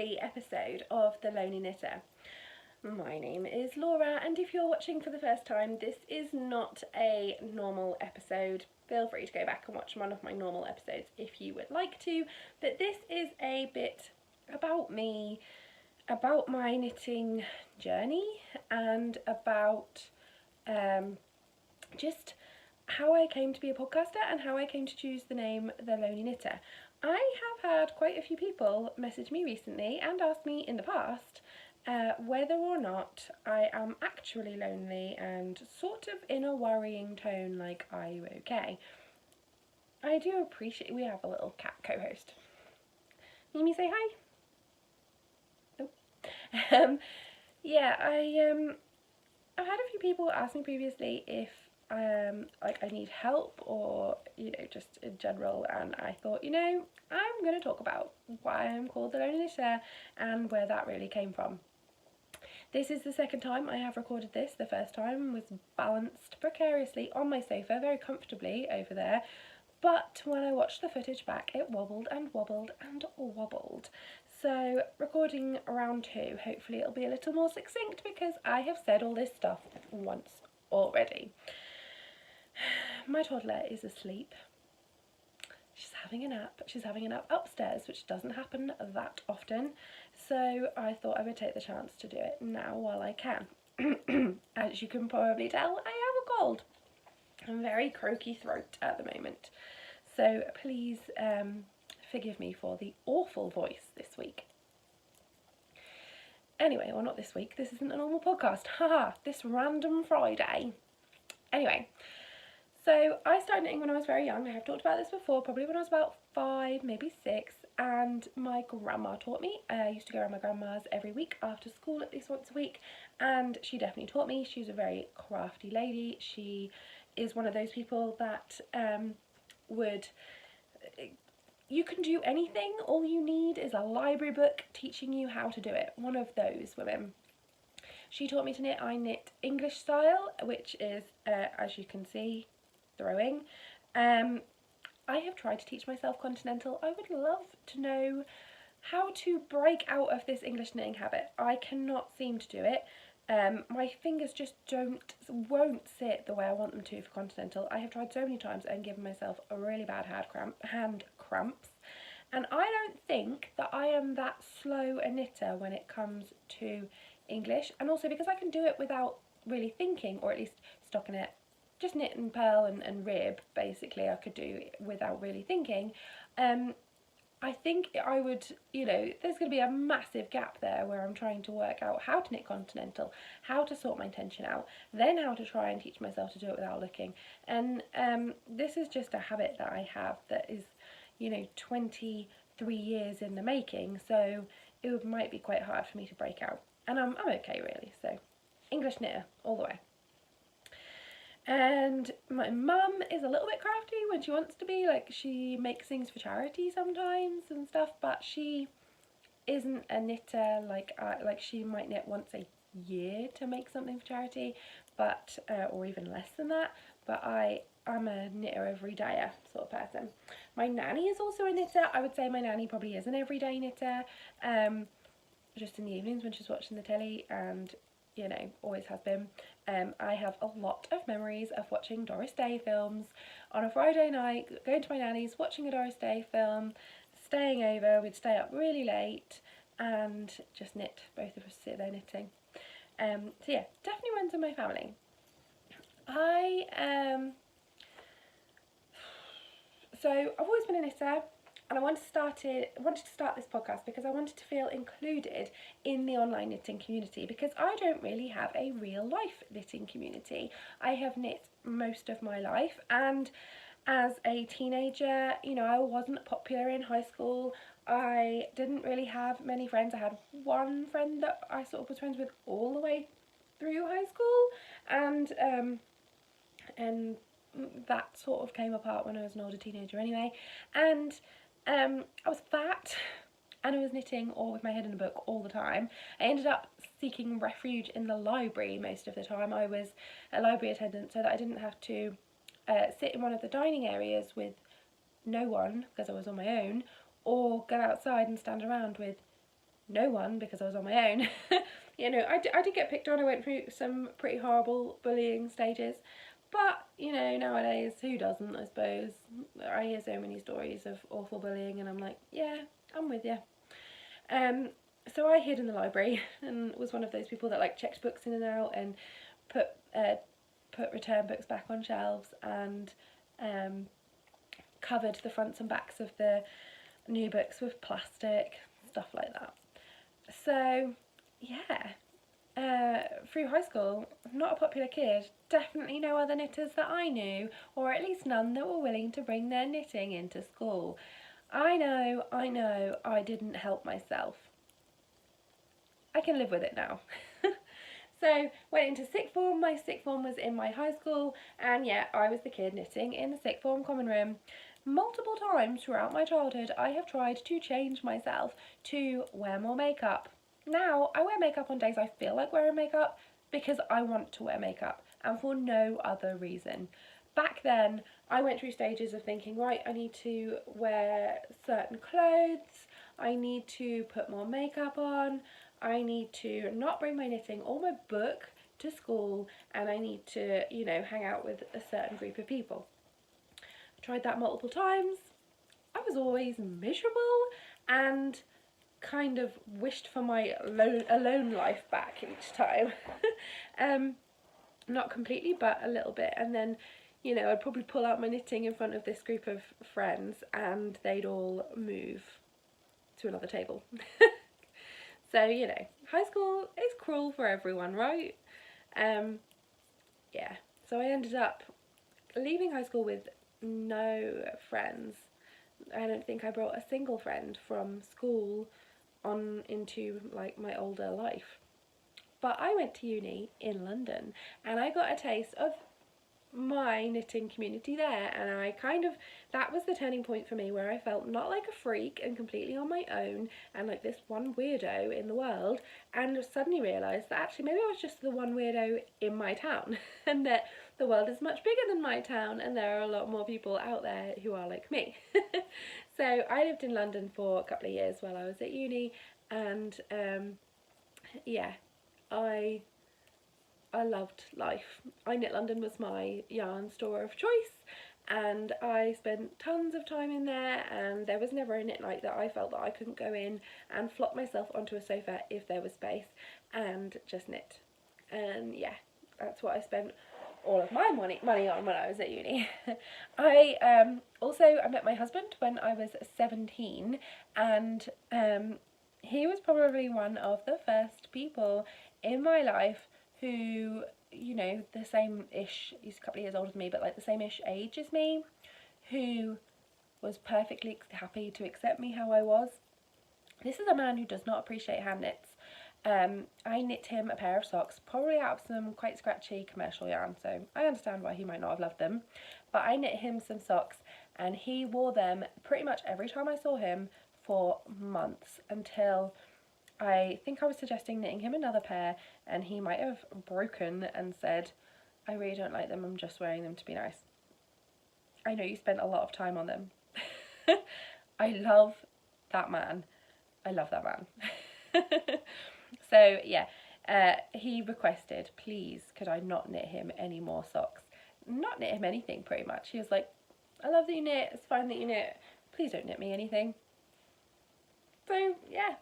weekly episode of The Lonely Knitter. My name is Laura, and if you're watching for the first time, this is not a normal episode. Feel free to go back and watch one of my normal episodes if you would like to, but this is a bit about me, about my knitting journey, and about just how I came to be a podcaster and how I came to choose the name The Lonely Knitter. I have had quite a few people message me recently and ask me in the past whether or not I am actually lonely, and sort of in a worrying tone, like, are you okay? I do appreciate, we have a little cat co-host. Mimi, say hi. Nope. Yeah, I've had a few people ask me previously if like I need help, or just in general, and I thought, I'm going to talk about why I'm called The Lonely Knitter and where that really came from. This is the second time I have recorded this. The first time was balanced precariously on my sofa, very comfortably over there, but when I watched the footage back, it wobbled and wobbled and wobbled. So recording round 2, hopefully it'll be a little more succinct, because I have said all this stuff once already. My toddler is asleep. She's having a nap. She's having a nap upstairs, which doesn't happen that often. So I thought I would take the chance to do it now while I can. As you can probably tell, I have a cold. I'm very croaky throat at the moment. So please forgive me for the awful voice this week. Anyway, well, not this week. This isn't a normal podcast. Haha, this random Friday. Anyway, so I started knitting when I was very young. I have talked about this before, probably when I was about 5, maybe 6, and my grandma taught me. I used to go around my grandma's every week after school, at least once a week, and she definitely taught me. She was a very crafty lady. She is one of those people that you can do anything. All you need is a library book teaching you how to do it. One of those women. She taught me to knit. I knit English style, which is, as you can see, throwing. I have tried to teach myself continental. I would love to know how to break out of this English knitting habit. I cannot seem to do it. My fingers just won't sit the way I want them to for continental. I have tried so many times and given myself a really bad hand cramps, and I don't think that I am that slow a knitter when it comes to English, and also because I can do it without really thinking, or at least stockinette, just knit and purl and rib, basically, I could do without really thinking. I think I would, there's going to be a massive gap there where I'm trying to work out how to knit continental, how to sort my tension out, then how to try and teach myself to do it without looking. And this is just a habit that I have that is, 23 years in the making, so it might be quite hard for me to break out. And I'm okay, really, so English knitter all the way. And my mum is a little bit crafty when she wants to be, like she makes things for charity sometimes and stuff, but she isn't a knitter like she might knit once a year to make something for charity, but or even less than that, but I'm a knitter everydayer sort of person. My nanny is also a knitter. I would say my nanny probably is an everyday knitter, just in the evenings when she's watching the telly, and always has been. I have a lot of memories of watching Doris Day films on a Friday night, going to my nanny's, watching a Doris Day film, staying over. We'd stay up really late and just knit, both of us sit there knitting. So yeah, definitely runs in my family. So I've always been a knitter, and I wanted to start this podcast because I wanted to feel included in the online knitting community, because I don't really have a real life knitting community. I have knit most of my life, and as a teenager, I wasn't popular in high school. I didn't really have many friends. I had one friend that I sort of was friends with all the way through high school, and that sort of came apart when I was an older teenager anyway. And I was fat, and I was knitting or with my head in a book all the time. I ended up seeking refuge in the library most of the time. I was a library attendant so that I didn't have to sit in one of the dining areas with no one because I was on my own, or go outside and stand around with no one because I was on my own. You know, I did get picked on. I went through some pretty horrible bullying stages. But, you know, nowadays, who doesn't, I suppose? I hear so many stories of awful bullying and I'm like, yeah, I'm with you. So I hid in the library and was one of those people that like checked books in and out and put return books back on shelves and covered the fronts and backs of the new books with plastic, stuff like that. So yeah, through high school, not a popular kid, definitely no other knitters that I knew, or at least none that were willing to bring their knitting into school. I know, I didn't help myself. I can live with it now. So, went into sixth form. My sixth form was in my high school, and yeah, I was the kid knitting in the sixth form common room. Multiple times throughout my childhood, I have tried to change myself to wear more makeup. Now, I wear makeup on days I feel like wearing makeup because I want to wear makeup and for no other reason. Back then, I went through stages of thinking, right, I need to wear certain clothes, I need to put more makeup on, I need to not bring my knitting or my book to school, and I need to, you know, hang out with a certain group of people. I tried that multiple times. I was always miserable and kind of wished for my alone life back each time. Not completely, but a little bit. And then, you know, I'd probably pull out my knitting in front of this group of friends and they'd all move to another table. So, you know, high school is cruel for everyone, right? Yeah, so I ended up leaving high school with no friends. I don't think I brought a single friend from school on into like my older life. But I went to uni in London and I got a taste of my knitting community there, and I kind of, that was the turning point for me where I felt not like a freak and completely on my own and like this one weirdo in the world, and suddenly realised that actually maybe I was just the one weirdo in my town and that the world is much bigger than my town and there are a lot more people out there who are like me. So I lived in London for a couple of years while I was at uni, and yeah, I loved life. I Knit London was my yarn store of choice, and I spent tons of time in there, and there was never a knit night that I felt that I couldn't go in and flop myself onto a sofa if there was space and just knit. And yeah, that's what I spent all of my money on when I was at uni. I met my husband when I was 17, and he was probably one of the first people in my life who, you know, the same-ish, he's a couple of years older than me, but like the same-ish age as me, who was perfectly happy to accept me how I was. This is a man who does not appreciate hand knits. I knit him a pair of socks, probably out of some quite scratchy commercial yarn, so I understand why he might not have loved them, but I knit him some socks and he wore them pretty much every time I saw him for months, until I think I was suggesting knitting him another pair and he might have broken and said, I really don't like them, I'm just wearing them to be nice. I know you spent a lot of time on them. I love that man. I love that man. So yeah, he requested, please could I not knit him any more socks. Not knit him anything pretty much. He was like, I love that you knit, it's fine that you knit, please don't knit me anything. So yeah,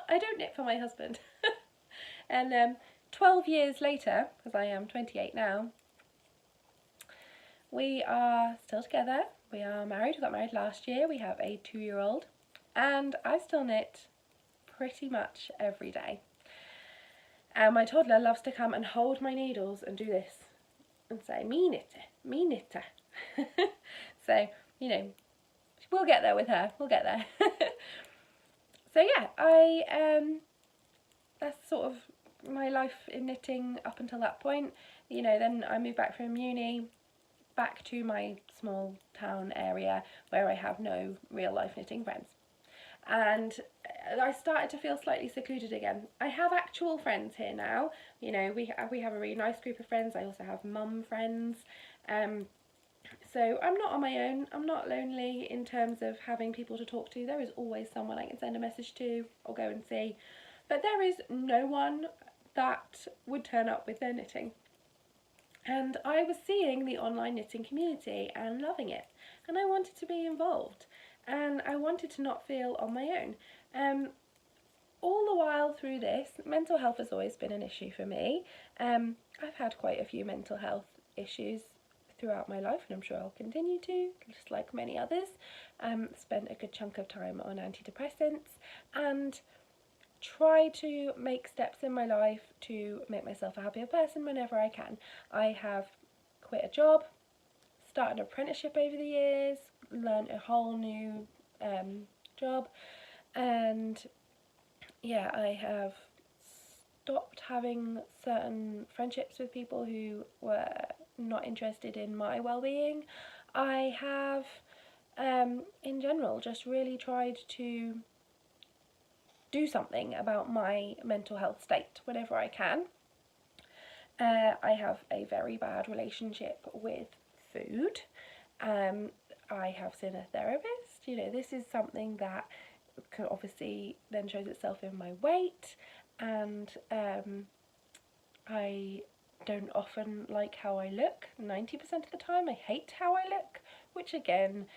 I don't knit for my husband. And 12 years later, because I am 28 now, we are still together. We are married. We got married last year. We have a 2-year-old, and I still knit pretty much every day. And my toddler loves to come and hold my needles and do this and say, me knitter, me knitter. So, you know, we'll get there with her. We'll get there. So yeah, that's sort of my life in knitting up until that point. You know, then I moved back from uni, back to my small town area where I have no real life knitting friends. And I started to feel slightly secluded again. I have actual friends here now. You know, we have a really nice group of friends. I also have mum friends. So I'm not on my own, I'm not lonely in terms of having people to talk to. There is always someone I can send a message to or go and see, but there is no one that would turn up with their knitting. And I was seeing the online knitting community and loving it, and I wanted to be involved, and I wanted to not feel on my own. All the while through this, mental health has always been an issue for me. I've had quite a few mental health issues throughout my life, and I'm sure I'll continue to, just like many others. Spent a good chunk of time on antidepressants and try to make steps in my life to make myself a happier person whenever I can. I have quit a job, started an apprenticeship over the years, learned a whole new job, and yeah, I have stopped having certain friendships with people who were not interested in my well-being. I have, in general, just really tried to do something about my mental health state whenever I can. I have a very bad relationship with food. I have seen a therapist. You know, this is something that obviously then shows itself in my weight, and I don't often like how I look. 90% of the time I hate how I look, which again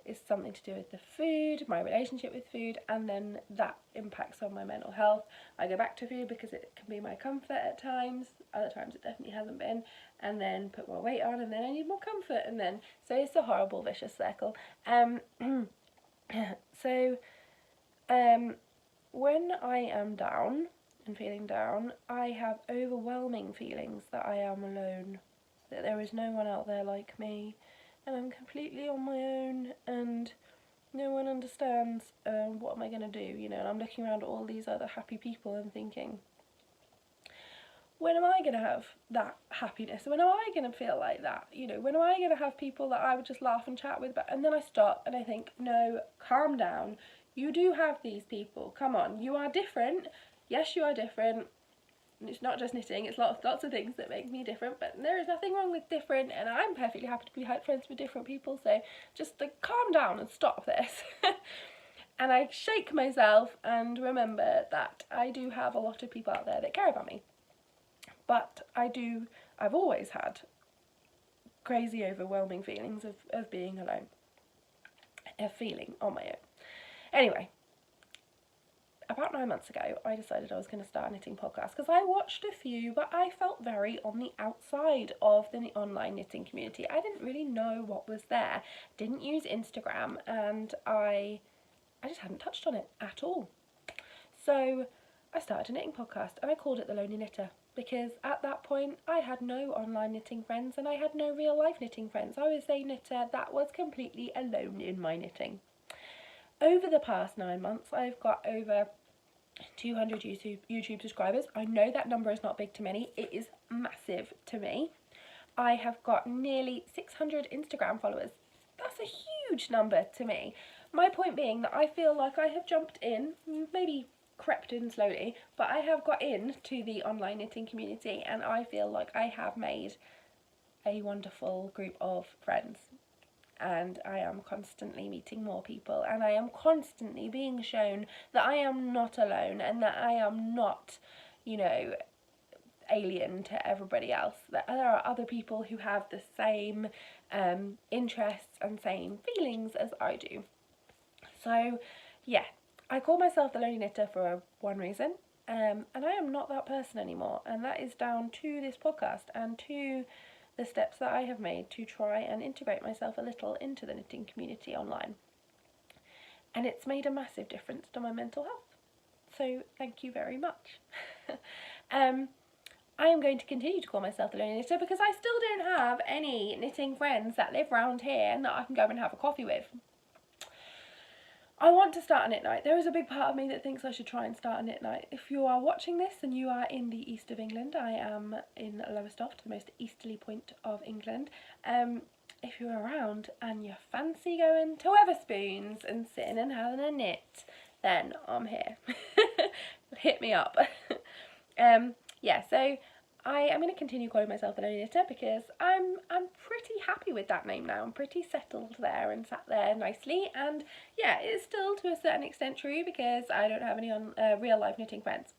is something to do with the food, my relationship with food, and then that impacts on my mental health. I go back to food because it can be my comfort at times, other times it definitely hasn't been, and then put more weight on, and then I need more comfort, and then, so it's a horrible vicious circle. When I am down and feeling down, I have overwhelming feelings that I am alone, that there is no one out there like me, and I'm completely on my own, and no one understands what am I going to do, you know, and I'm looking around at all these other happy people and thinking, when am I going to have that happiness? When am I going to feel like that? You know, when am I going to have people that I would just laugh and chat with? And then I stop and I think, no, calm down. You do have these people. Come on, you are different. Yes, you are different. It's not just knitting, it's lots of things that make me different, but there is nothing wrong with different, and I'm perfectly happy to be friends with different people, so just calm down and stop this. And I shake myself and remember that I do have a lot of people out there that care about me. But I've always had crazy overwhelming feelings of being alone, of feeling on my own. Anyway, about 9 months ago, I decided I was going to start a knitting podcast because I watched a few, but I felt very on the outside of the online knitting community. I didn't really know what was there, didn't use Instagram, and I just hadn't touched on it at all. So I started a knitting podcast and I called it The Lonely Knitter because at that point I had no online knitting friends and I had no real life knitting friends. I was a knitter that was completely alone in my knitting. Over the past 9 months, I've got over 200 YouTube subscribers. I know that number is not big to many. It is massive to me. I have got nearly 600 Instagram followers. That's a huge number to me. My point being that I feel like I have jumped in, maybe crept in slowly, but I have got into the online knitting community and I feel like I have made a wonderful group of friends. And I am constantly meeting more people, and I am constantly being shown that I am not alone and that I am not, you know, alien to everybody else, that there are other people who have the same interests and same feelings as I do. So yeah, I call myself the Lonely Knitter for one reason, and I am not that person anymore, and that is down to this podcast and to the steps that I have made to try and integrate myself a little into the knitting community online. And it's made a massive difference to my mental health. So thank you very much. I am going to continue to call myself the Lonely Knitter because I still don't have any knitting friends that live around here and that I can go and have a coffee with. I want to start a knit night. There is a big part of me that thinks I should try and start a knit night. If you are watching this and you are in the east of England, I am in Lowestoft, the most easterly point of England. If you're around and you fancy going to Weatherspoons and sitting and having a knit, then I'm here. Hit me up. Yeah, so I am going to continue calling myself the Lonely Knitter because I'm pretty happy with that name now. I'm pretty settled there and sat there nicely, and yeah, it's still to a certain extent true because I don't have any on real life knitting friends.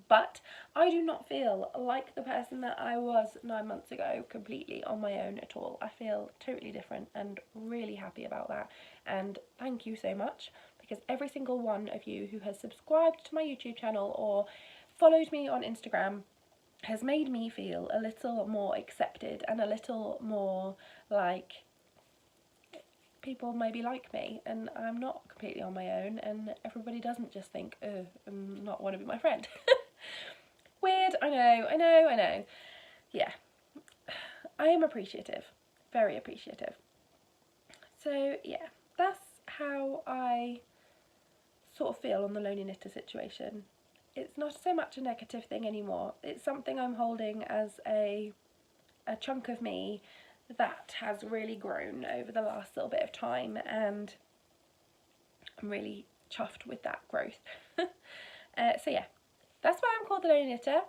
But I do not feel like the person that I was 9 months ago completely on my own at all. I feel totally different and really happy about that, and thank you so much, because every single one of you who has subscribed to my YouTube channel or followed me on Instagram has made me feel a little more accepted and a little more like people maybe like me, and I'm not completely on my own, and everybody doesn't just think, oh, and not want to be my friend. Weird, I know. Yeah, I am appreciative, very appreciative. So yeah, that's how I sort of feel on the Lonely Knitter situation. It's not so much a negative thing anymore. It's something I'm holding as a chunk of me that has really grown over the last little bit of time, and I'm really chuffed with that growth. So yeah, that's why I'm called the Lonely Knitter.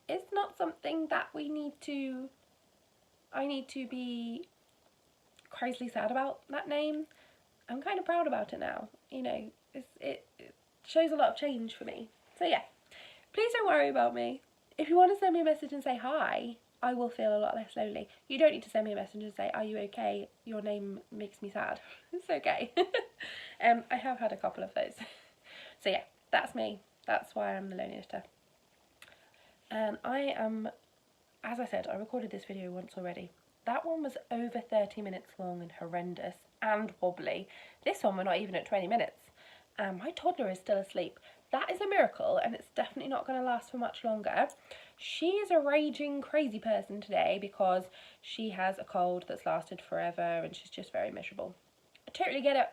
It's not something that I need to be crazily sad about that name. I'm kind of proud about it now. You know, it shows a lot of change for me. So yeah, please don't worry about me. If you want to send me a message and say hi, I will feel a lot less lonely. You don't need to send me a message and say, are you okay? Your name makes me sad. It's okay. I have had a couple of those. So yeah, that's me. That's why I'm the Lonely Knitter. I am, as I said, I recorded this video once already. That one was over 30 minutes long and horrendous and wobbly. This one we're not even at 20 minutes. My toddler is still asleep. That is a miracle, and it's definitely not going to last for much longer. She is a raging crazy person today because she has a cold that's lasted forever and she's just very miserable. I totally get it.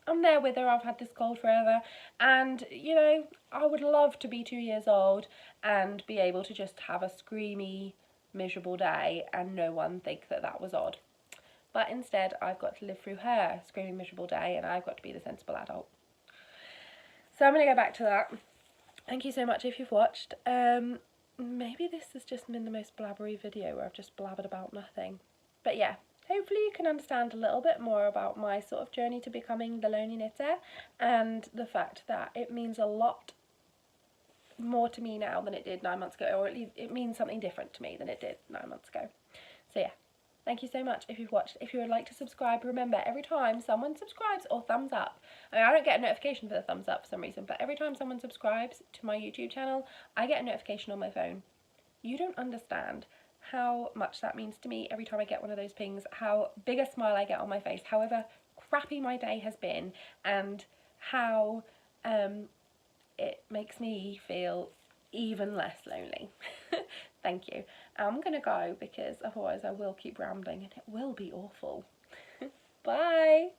I'm there with her. I've had this cold forever, and you know, I would love to be 2 years old and be able to just have a screamy, miserable day and no one think that that was odd. But instead, I've got to live through her screaming, miserable day, and I've got to be the sensible adult. So I'm going to go back to that. Thank you so much if you've watched. Maybe this has just been the most blabbery video where I've just blabbered about nothing. But yeah, hopefully you can understand a little bit more about my sort of journey to becoming the Lonely Knitter, and the fact that it means a lot more to me now than it did 9 months ago, or at least it means something different to me than it did 9 months ago. So yeah. Thank you so much if you've watched. If you would like to subscribe, remember, every time someone subscribes or thumbs up, I mean, I don't get a notification for the thumbs up for some reason, but every time someone subscribes to my YouTube channel, I get a notification on my phone. You don't understand how much that means to me every time I get one of those pings, how big a smile I get on my face, however crappy my day has been, and how it makes me feel even less lonely. Thank you. I'm gonna go because otherwise I will keep rambling and it will be awful. Bye!